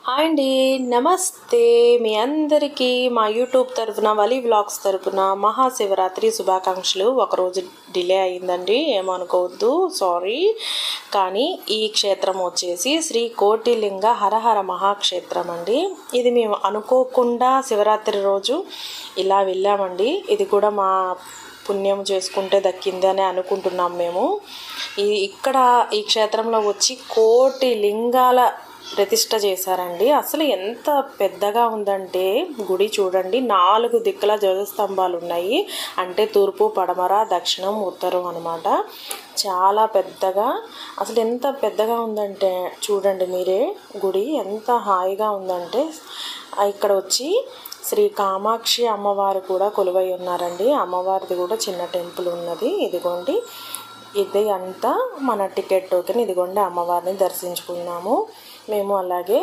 Hi అండి, నమస్తే. మీ అందరికీ మా యూట్యూబ్ తరఫున వలి వ్లాగ్స్ తరఫున మహాశివరాత్రి శుభాకాంక్షలు. ఒకరోజు డిలే అయిందండి, ఏమనుకోవద్దు, సారీ. కానీ ఈ క్షేత్రం వచ్చేసి శ్రీ కోటిలింగ హరహర మహాక్షేత్రం అండి. ఇది మేము అనుకోకుండా శివరాత్రి రోజు ఇలా వెళ్ళామండి. ఇది కూడా మా పుణ్యం చేసుకుంటే దక్కిందని అనుకుంటున్నాం మేము. ఇక్కడ ఈ క్షేత్రంలో వచ్చి కోటి లింగాల ప్రతిష్ట చేశారండి. అసలు ఎంత పెద్దగా ఉందంటే గుడి చూడండి, 4 దిక్కుల ధ్వజస్తంభాలు ఉన్నాయి. అంటే తూర్పు, పడమర, దక్షిణం, ఉత్తరం అన్నమాట. చాలా పెద్దగా, అసలు ఎంత పెద్దగా ఉందంటే చూడండి మీరే. గుడి ఎంత హాయిగా ఉందంటే ఇక్కడ వచ్చి శ్రీ కామాక్షి అమ్మవారు కూడా కొలువై ఉన్నారండి. అమ్మవారిది కూడా చిన్న టెంపుల్ ఉన్నది. ఇదిగోండి, ఇది అంతా మన టికెట్ టోకెన్. ఇదిగోండి, అమ్మవారిని దర్శించుకున్నాము మేము, అలాగే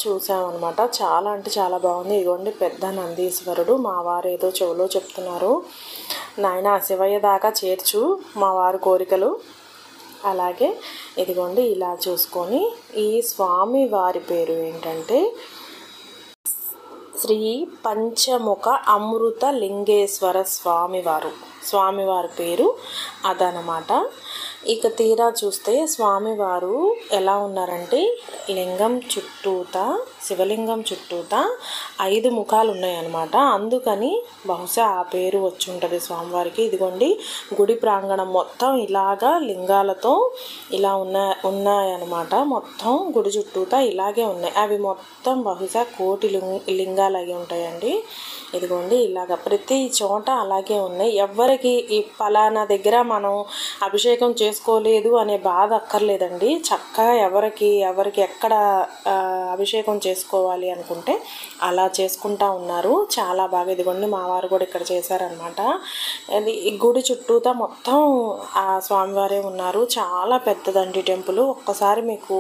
చూసామన్నమాట. చాలా అంటే చాలా బాగుంది. ఇదిగోండి పెద్ద నందీశ్వరుడు. మా వారు ఏదో చెవులో చెప్తున్నారు, నాయన శివయ్య దాకా చేర్చు మా వారి కోరికలు. అలాగే ఇదిగోండి ఇలా చూసుకొని, ఈ స్వామి వారి పేరు ఏంటంటే శ్రీ పంచముఖ అమృత లింగేశ్వర స్వామివారి పేరు అదనమాట. ఇక తీరా చూస్తే స్వామివారు ఎలా ఉన్నారంటే లింగం చుట్టూతా, శివలింగం చుట్టూతా 5 ముఖాలు ఉన్నాయన్నమాట. అందుకని బహుశా ఆ పేరు వచ్చి ఉంటుంది స్వామివారికి. ఇదిగోండి గుడి ప్రాంగణం మొత్తం ఇలాగా లింగాలతో ఇలా ఉన్నాయన్నమాట. మొత్తం గుడి చుట్టూతా ఇలాగే ఉన్నాయి. అవి మొత్తం బహుశా కోటి లింగాలు అయి ఉంటాయండి. ఇదిగోండి ఇలాగ ప్రతి చోట అలాగే ఉన్నాయి. ఎవరికి ఈ పలానా దగ్గర మనం అభిషేకం చేసుకోలేదు అనే బాధ అక్కర్లేదండి. చక్కగా ఎవరికి ఎక్కడ అభిషేకం చేసుకోవాలి అనుకుంటే అలా చేసుకుంటా ఉన్నారు. చాలా బాగా. ఇదిగోండి మా వారు కూడా ఇక్కడ చేశారనమాట. అది ఈ గుడి చుట్టూతా మొత్తం ఆ స్వామివారే ఉన్నారు. చాలా పెద్దదండి టెంపుల్. ఒక్కసారి మీకు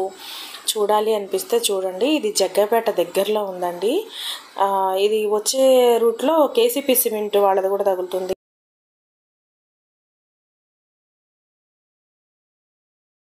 చూడాలి అనిపిస్తే చూడండి. ఇది జగ్గపేట దగ్గరలో ఉందండి. ఇది వచ్చే రూట్లో కేసీపీ సిమెంట్ వాళ్ళది కూడా తగులుతుంది.